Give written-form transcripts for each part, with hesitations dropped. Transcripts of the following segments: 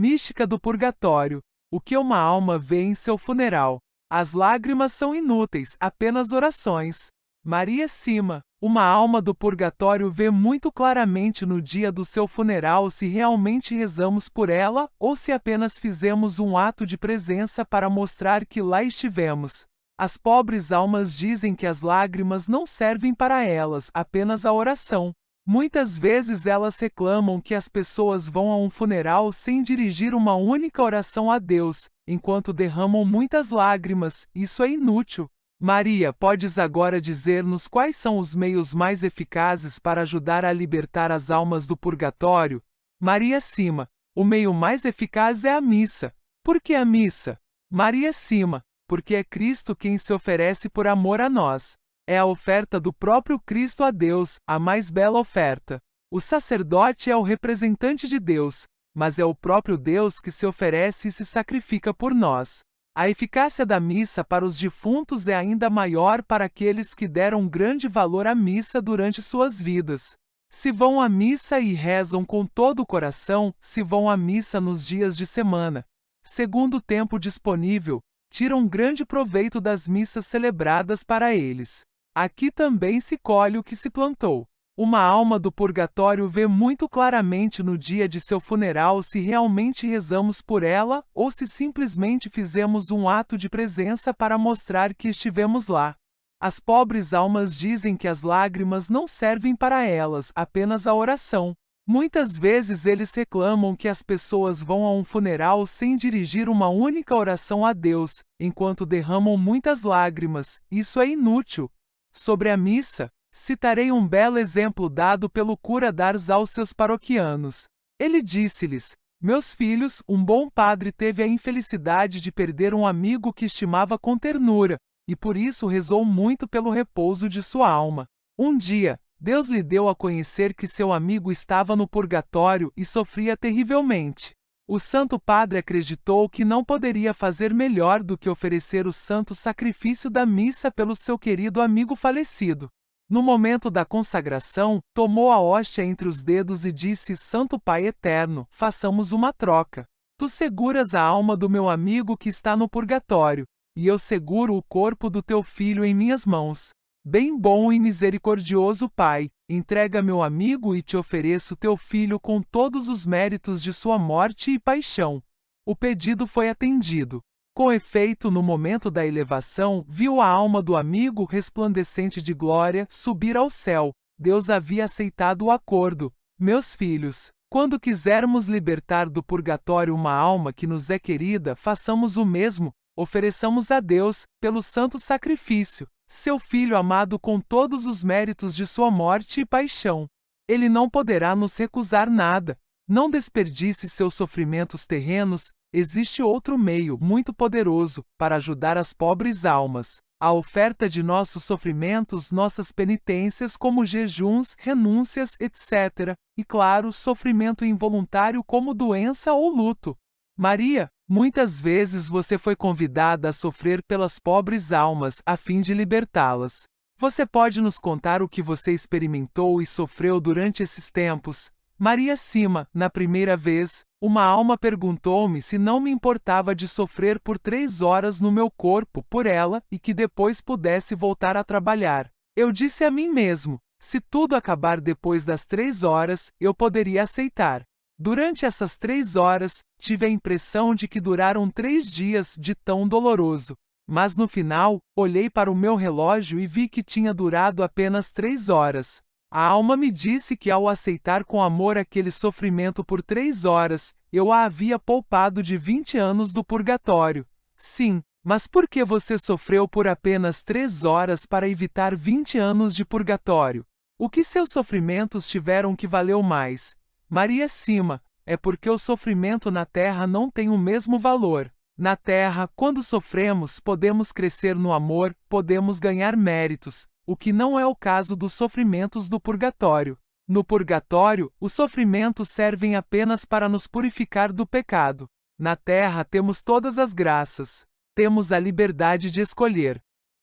Mística do purgatório. O que uma alma vê em seu funeral. As lágrimas são inúteis, apenas orações. Maria Sima. Uma alma do purgatório vê muito claramente no dia do seu funeral se realmente rezamos por ela ou se apenas fizemos um ato de presença para mostrar que lá estivemos. As pobres almas dizem que as lágrimas não servem para elas, apenas a oração. Muitas vezes elas reclamam que as pessoas vão a um funeral sem dirigir uma única oração a Deus, enquanto derramam muitas lágrimas. Isso é inútil. Maria, podes agora dizer-nos quais são os meios mais eficazes para ajudar a libertar as almas do purgatório? Maria Sima. O meio mais eficaz é a missa. Por que a missa? Maria Sima. Porque é Cristo quem se oferece por amor a nós. É a oferta do próprio Cristo a Deus, a mais bela oferta. O sacerdote é o representante de Deus, mas é o próprio Deus que se oferece e se sacrifica por nós. A eficácia da missa para os defuntos é ainda maior para aqueles que deram grande valor à missa durante suas vidas. Se vão à missa e rezam com todo o coração, se vão à missa nos dias de semana, segundo o tempo disponível, tiram grande proveito das missas celebradas para eles. Aqui também se colhe o que se plantou. Uma alma do purgatório vê muito claramente no dia de seu funeral se realmente rezamos por ela ou se simplesmente fizemos um ato de presença para mostrar que estivemos lá. As pobres almas dizem que as lágrimas não servem para elas, apenas a oração. Muitas vezes eles reclamam que as pessoas vão a um funeral sem dirigir uma única oração a Deus, enquanto derramam muitas lágrimas. Isso é inútil. Sobre a missa, citarei um belo exemplo dado pelo cura d'Ars aos seus paroquianos. Ele disse-lhes: meus filhos, um bom padre teve a infelicidade de perder um amigo que estimava com ternura, e por isso rezou muito pelo repouso de sua alma. Um dia, Deus lhe deu a conhecer que seu amigo estava no purgatório e sofria terrivelmente. O Santo Padre acreditou que não poderia fazer melhor do que oferecer o santo sacrifício da missa pelo seu querido amigo falecido. No momento da consagração, tomou a hóstia entre os dedos e disse: Santo Pai Eterno, façamos uma troca. Tu seguras a alma do meu amigo que está no purgatório, e eu seguro o corpo do teu filho em minhas mãos. Bem bom e misericordioso Pai, entrega meu amigo e te ofereço teu filho com todos os méritos de sua morte e paixão. O pedido foi atendido. Com efeito, no momento da elevação, viu a alma do amigo resplandecente de glória subir ao céu. Deus havia aceitado o acordo. Meus filhos, quando quisermos libertar do purgatório uma alma que nos é querida, façamos o mesmo, ofereçamos a Deus, pelo santo sacrifício, seu Filho amado com todos os méritos de sua morte e paixão. Ele não poderá nos recusar nada. Não desperdice seus sofrimentos terrenos. Existe outro meio, muito poderoso, para ajudar as pobres almas. A oferta de nossos sofrimentos, nossas penitências como jejuns, renúncias, etc. E claro, sofrimento involuntário como doença ou luto. Maria, muitas vezes você foi convidada a sofrer pelas pobres almas a fim de libertá-las. Você pode nos contar o que você experimentou e sofreu durante esses tempos? Maria Sima, na primeira vez, uma alma perguntou-me se não me importava de sofrer por 3 horas no meu corpo por ela e que depois pudesse voltar a trabalhar. Eu disse a mim mesmo, se tudo acabar depois das 3 horas, eu poderia aceitar. Durante essas 3 horas, tive a impressão de que duraram 3 dias de tão doloroso. Mas no final, olhei para o meu relógio e vi que tinha durado apenas 3 horas. A alma me disse que ao aceitar com amor aquele sofrimento por 3 horas, eu a havia poupado de 20 anos do purgatório. Sim, mas por que você sofreu por apenas 3 horas para evitar 20 anos de purgatório? O que seus sofrimentos tiveram que valeu mais? Maria Sima, é porque o sofrimento na terra não tem o mesmo valor. Na terra, quando sofremos, podemos crescer no amor, podemos ganhar méritos, o que não é o caso dos sofrimentos do purgatório. No purgatório, os sofrimentos servem apenas para nos purificar do pecado. Na terra temos todas as graças. Temos a liberdade de escolher.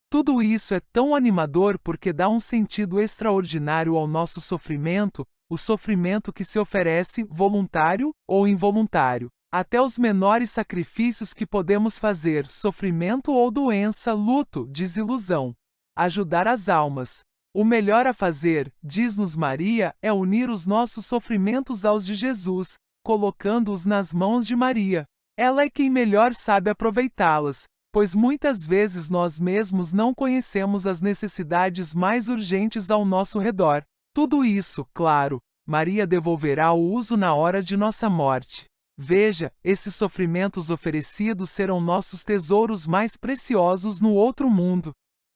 Tudo isso é tão animador porque dá um sentido extraordinário ao nosso sofrimento, o sofrimento que se oferece, voluntário ou involuntário. Até os menores sacrifícios que podemos fazer, sofrimento ou doença, luto, desilusão. Ajudar as almas. O melhor a fazer, diz-nos Maria, é unir os nossos sofrimentos aos de Jesus, colocando-os nas mãos de Maria. Ela é quem melhor sabe aproveitá-las, pois muitas vezes nós mesmos não conhecemos as necessidades mais urgentes ao nosso redor. Tudo isso, claro, Maria devolverá ao uso na hora de nossa morte. Veja, esses sofrimentos oferecidos serão nossos tesouros mais preciosos no outro mundo.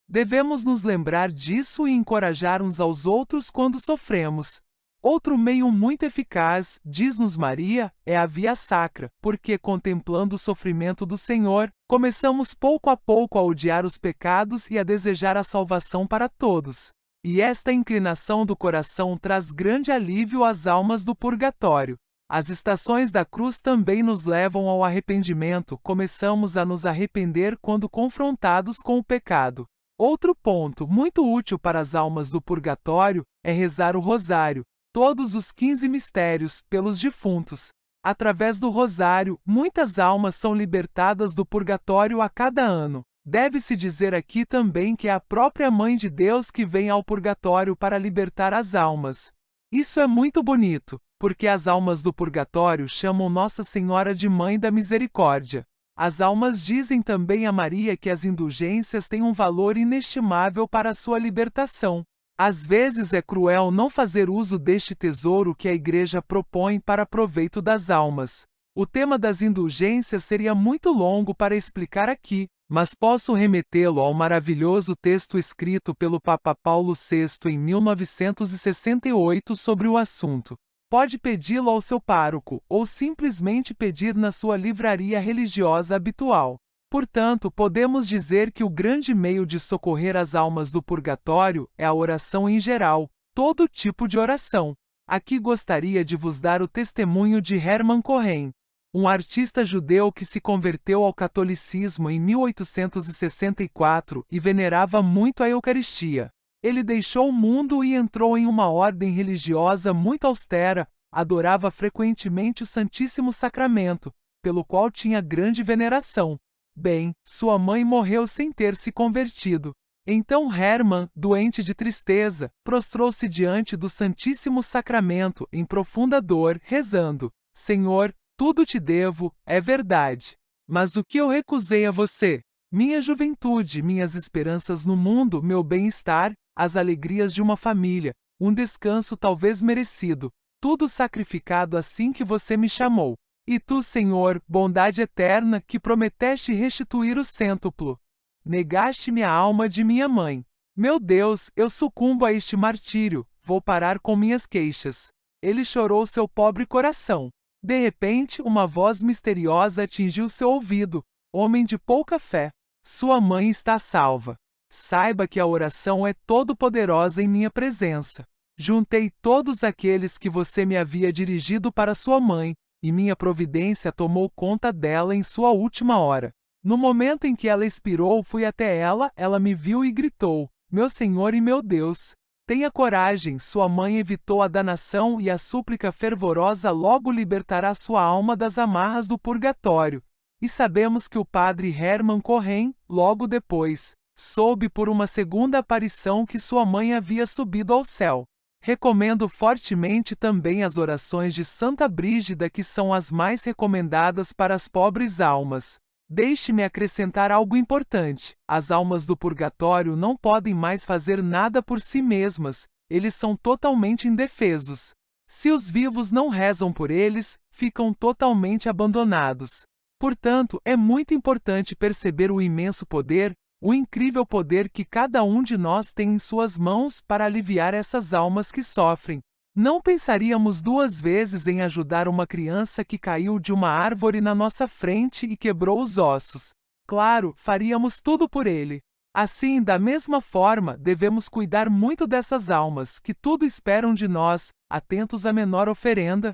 Devemos nos lembrar disso e encorajar uns aos outros quando sofremos. Outro meio muito eficaz, diz-nos Maria, é a via sacra, porque contemplando o sofrimento do Senhor, começamos pouco a pouco a odiar os pecados e a desejar a salvação para todos. E esta inclinação do coração traz grande alívio às almas do purgatório. As estações da cruz também nos levam ao arrependimento, começamos a nos arrepender quando confrontados com o pecado. Outro ponto muito útil para as almas do purgatório é rezar o rosário, todos os 15 mistérios, pelos defuntos. Através do rosário, muitas almas são libertadas do purgatório a cada ano. Deve-se dizer aqui também que é a própria Mãe de Deus que vem ao purgatório para libertar as almas. Isso é muito bonito, porque as almas do purgatório chamam Nossa Senhora de Mãe da Misericórdia. As almas dizem também a Maria que as indulgências têm um valor inestimável para a sua libertação. Às vezes é cruel não fazer uso deste tesouro que a Igreja propõe para proveito das almas. O tema das indulgências seria muito longo para explicar aqui, mas posso remetê-lo ao maravilhoso texto escrito pelo Papa Paulo VI em 1968 sobre o assunto. Pode pedi-lo ao seu pároco, ou simplesmente pedir na sua livraria religiosa habitual. Portanto, podemos dizer que o grande meio de socorrer as almas do purgatório é a oração em geral, todo tipo de oração. Aqui gostaria de vos dar o testemunho de Hermann Cohen, um artista judeu que se converteu ao catolicismo em 1864 e venerava muito a Eucaristia. Ele deixou o mundo e entrou em uma ordem religiosa muito austera, adorava frequentemente o Santíssimo Sacramento, pelo qual tinha grande veneração. Bem, sua mãe morreu sem ter se convertido. Então Hermann, doente de tristeza, prostrou-se diante do Santíssimo Sacramento em profunda dor, rezando: Senhor, tudo te devo, é verdade. Mas o que eu recusei a você? Minha juventude, minhas esperanças no mundo, meu bem-estar, as alegrias de uma família, um descanso talvez merecido, tudo sacrificado assim que você me chamou. E tu, Senhor, bondade eterna, que prometeste restituir o cêntuplo, negaste-me a alma de minha mãe. Meu Deus, eu sucumbo a este martírio, vou parar com minhas queixas. Ele chorou seu pobre coração. De repente, uma voz misteriosa atingiu seu ouvido. Homem de pouca fé, sua mãe está salva. Saiba que a oração é todo-poderosa em minha presença. Juntei todos aqueles que você me havia dirigido para sua mãe, e minha providência tomou conta dela em sua última hora. No momento em que ela expirou, fui até ela, ela me viu e gritou: Meu Senhor e meu Deus! Tenha coragem, sua mãe evitou a danação e a súplica fervorosa logo libertará sua alma das amarras do purgatório. E sabemos que o padre Hermann Cohen, logo depois, soube por uma segunda aparição que sua mãe havia subido ao céu. Recomendo fortemente também as orações de Santa Brígida, que são as mais recomendadas para as pobres almas. Deixe-me acrescentar algo importante. As almas do purgatório não podem mais fazer nada por si mesmas, eles são totalmente indefesos. Se os vivos não rezam por eles, ficam totalmente abandonados. Portanto, é muito importante perceber o imenso poder, o incrível poder que cada um de nós tem em suas mãos para aliviar essas almas que sofrem. Não pensaríamos duas vezes em ajudar uma criança que caiu de uma árvore na nossa frente e quebrou os ossos. Claro, faríamos tudo por ele. Assim, da mesma forma, devemos cuidar muito dessas almas que tudo esperam de nós, atentos à menor oferenda,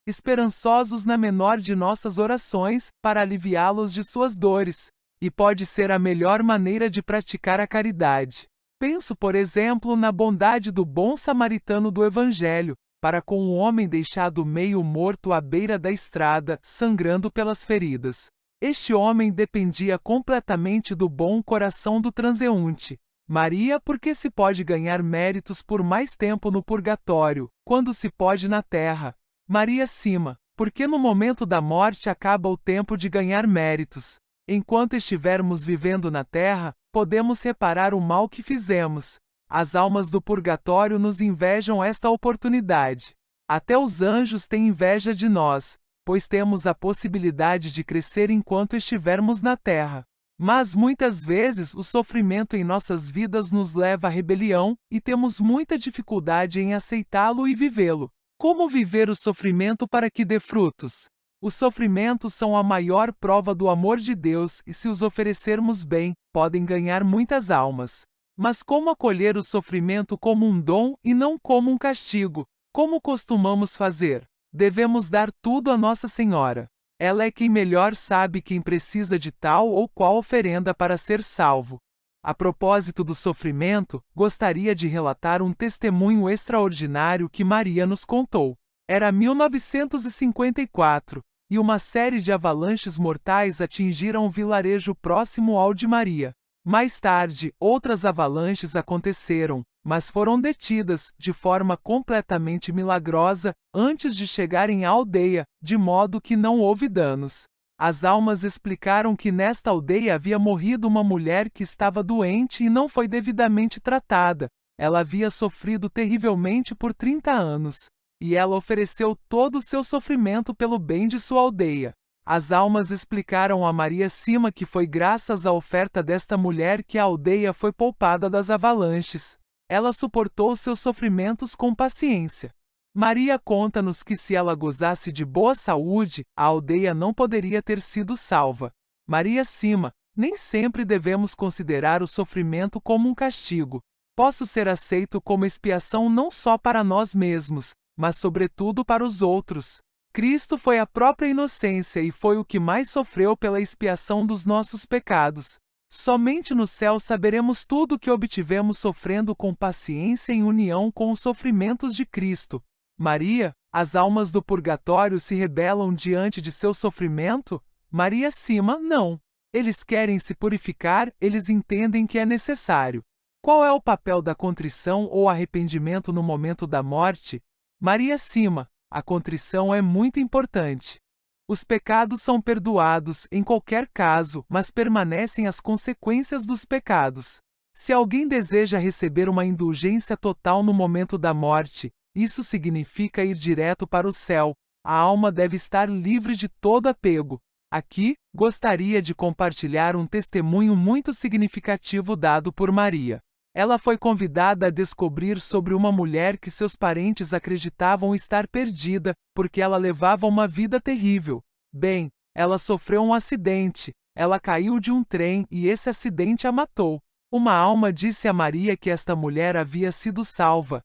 esperançosos na menor de nossas orações, para aliviá-los de suas dores. E pode ser a melhor maneira de praticar a caridade. Penso, por exemplo, na bondade do bom samaritano do Evangelho, para com o homem deixado meio morto à beira da estrada, sangrando pelas feridas. Este homem dependia completamente do bom coração do transeunte. Maria, porque se pode ganhar méritos por mais tempo no purgatório, quando se pode na terra. Maria Cima, porque no momento da morte acaba o tempo de ganhar méritos. Enquanto estivermos vivendo na terra, podemos reparar o mal que fizemos. As almas do purgatório nos invejam esta oportunidade. Até os anjos têm inveja de nós, pois temos a possibilidade de crescer enquanto estivermos na terra. Mas muitas vezes o sofrimento em nossas vidas nos leva à rebelião e temos muita dificuldade em aceitá-lo e vivê-lo. Como viver o sofrimento para que dê frutos? Os sofrimentos são a maior prova do amor de Deus e, se os oferecermos bem, podem ganhar muitas almas. Mas como acolher o sofrimento como um dom e não como um castigo? Como costumamos fazer? Devemos dar tudo a Nossa Senhora. Ela é quem melhor sabe quem precisa de tal ou qual oferenda para ser salvo. A propósito do sofrimento, gostaria de relatar um testemunho extraordinário que Maria nos contou. Era 1954, e uma série de avalanches mortais atingiram um vilarejo próximo ao de Maria. Mais tarde, outras avalanches aconteceram, mas foram detidas, de forma completamente milagrosa, antes de chegarem à aldeia, de modo que não houve danos. As almas explicaram que nesta aldeia havia morrido uma mulher que estava doente e não foi devidamente tratada. Ela havia sofrido terrivelmente por 30 anos, e ela ofereceu todo o seu sofrimento pelo bem de sua aldeia. As almas explicaram a Maria Cima que foi graças à oferta desta mulher que a aldeia foi poupada das avalanches. Ela suportou seus sofrimentos com paciência. Maria conta-nos que se ela gozasse de boa saúde, a aldeia não poderia ter sido salva. Maria Cima, nem sempre devemos considerar o sofrimento como um castigo. Possa ser aceito como expiação não só para nós mesmos, mas sobretudo para os outros. Cristo foi a própria inocência e foi o que mais sofreu pela expiação dos nossos pecados. Somente no céu saberemos tudo o que obtivemos sofrendo com paciência em união com os sofrimentos de Cristo. Maria, as almas do purgatório se rebelam diante de seu sofrimento? Maria Cima, não. Eles querem se purificar, eles entendem que é necessário. Qual é o papel da contrição ou arrependimento no momento da morte? Maria Cima, a contrição é muito importante. Os pecados são perdoados em qualquer caso, mas permanecem as consequências dos pecados. Se alguém deseja receber uma indulgência total no momento da morte, isso significa ir direto para o céu. A alma deve estar livre de todo apego. Aqui, gostaria de compartilhar um testemunho muito significativo dado por Maria. Ela foi convidada a descobrir sobre uma mulher que seus parentes acreditavam estar perdida, porque ela levava uma vida terrível. Bem, ela sofreu um acidente, ela caiu de um trem e esse acidente a matou. Uma alma disse a Maria que esta mulher havia sido salva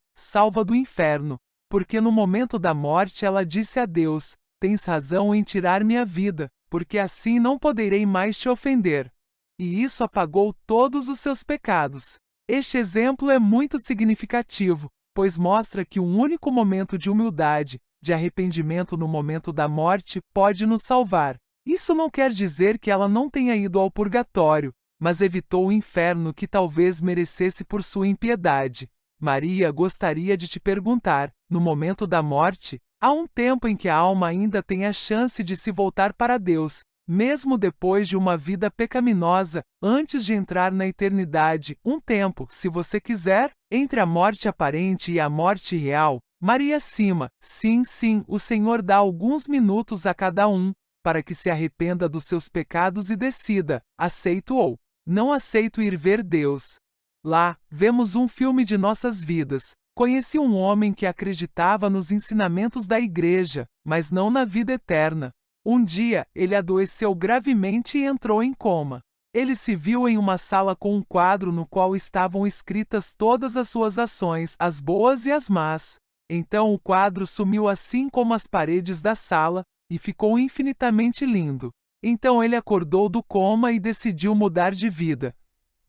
do inferno, porque no momento da morte ela disse a Deus: "Tens razão em tirar minha vida, porque assim não poderei mais te ofender." E isso apagou todos os seus pecados. Este exemplo é muito significativo, pois mostra que um único momento de humildade, de arrependimento no momento da morte, pode nos salvar. Isso não quer dizer que ela não tenha ido ao purgatório, mas evitou o inferno que talvez merecesse por sua impiedade. Maria gostaria de te perguntar, no momento da morte, há um tempo em que a alma ainda tem a chance de se voltar para Deus, mesmo depois de uma vida pecaminosa, antes de entrar na eternidade, um tempo, se você quiser, entre a morte aparente e a morte real. Maria Cima, sim, o Senhor dá alguns minutos a cada um, para que se arrependa dos seus pecados e decida, aceito ou não aceito ir ver Deus. Lá, vemos um filme de nossas vidas. Conheci um homem que acreditava nos ensinamentos da igreja, mas não na vida eterna. Um dia, ele adoeceu gravemente e entrou em coma. Ele se viu em uma sala com um quadro no qual estavam escritas todas as suas ações, as boas e as más. Então o quadro sumiu assim como as paredes da sala, e ficou infinitamente lindo. Então ele acordou do coma e decidiu mudar de vida.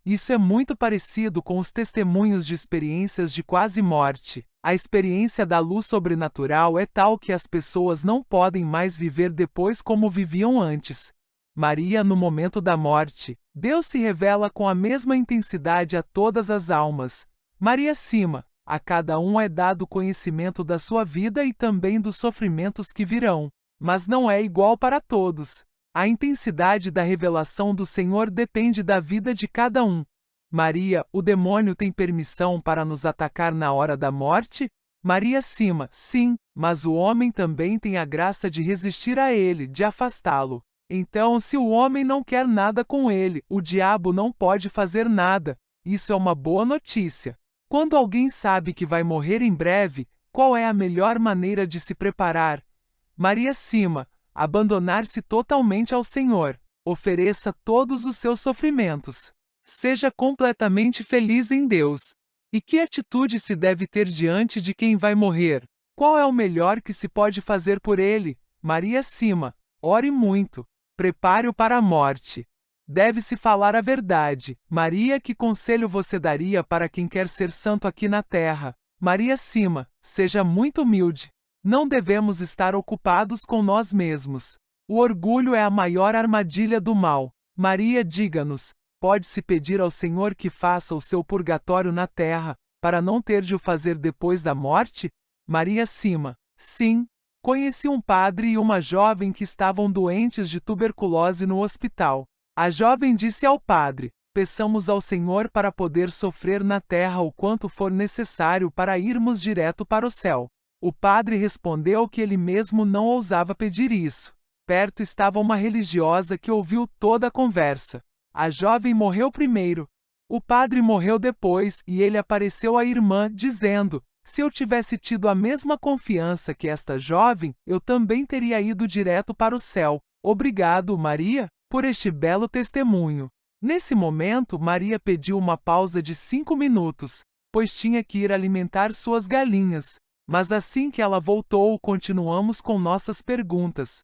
Isso é muito parecido com os testemunhos de experiências de quase morte. A experiência da luz sobrenatural é tal que as pessoas não podem mais viver depois como viviam antes. Maria, no momento da morte, Deus se revela com a mesma intensidade a todas as almas. Maria cima, a cada um é dado conhecimento da sua vida e também dos sofrimentos que virão, mas não é igual para todos. A intensidade da revelação do Senhor depende da vida de cada um. Maria, o demônio tem permissão para nos atacar na hora da morte? Maria cima, sim, mas o homem também tem a graça de resistir a ele, de afastá-lo. Então, se o homem não quer nada com ele, o diabo não pode fazer nada. Isso é uma boa notícia. Quando alguém sabe que vai morrer em breve, qual é a melhor maneira de se preparar? Maria cima, abandonar-se totalmente ao Senhor. Ofereça todos os seus sofrimentos. Seja completamente feliz em Deus. E que atitude se deve ter diante de quem vai morrer? Qual é o melhor que se pode fazer por ele? Maria cima, ore muito. Prepare-o para a morte. Deve-se falar a verdade. Maria, que conselho você daria para quem quer ser santo aqui na terra? Maria cima, seja muito humilde. Não devemos estar ocupados com nós mesmos. O orgulho é a maior armadilha do mal. Maria, diga-nos, pode-se pedir ao Senhor que faça o seu purgatório na terra, para não ter de o fazer depois da morte? Maria cima, sim. Conheci um padre e uma jovem que estavam doentes de tuberculose no hospital. A jovem disse ao padre: peçamos ao Senhor para poder sofrer na terra o quanto for necessário para irmos direto para o céu. O padre respondeu que ele mesmo não ousava pedir isso. Perto estava uma religiosa que ouviu toda a conversa. A jovem morreu primeiro. O padre morreu depois e ele apareceu à irmã, dizendo: se eu tivesse tido a mesma confiança que esta jovem, eu também teria ido direto para o céu. Obrigado, Maria, por este belo testemunho. Nesse momento, Maria pediu uma pausa de 5 minutos, pois tinha que ir alimentar suas galinhas. Mas assim que ela voltou, continuamos com nossas perguntas.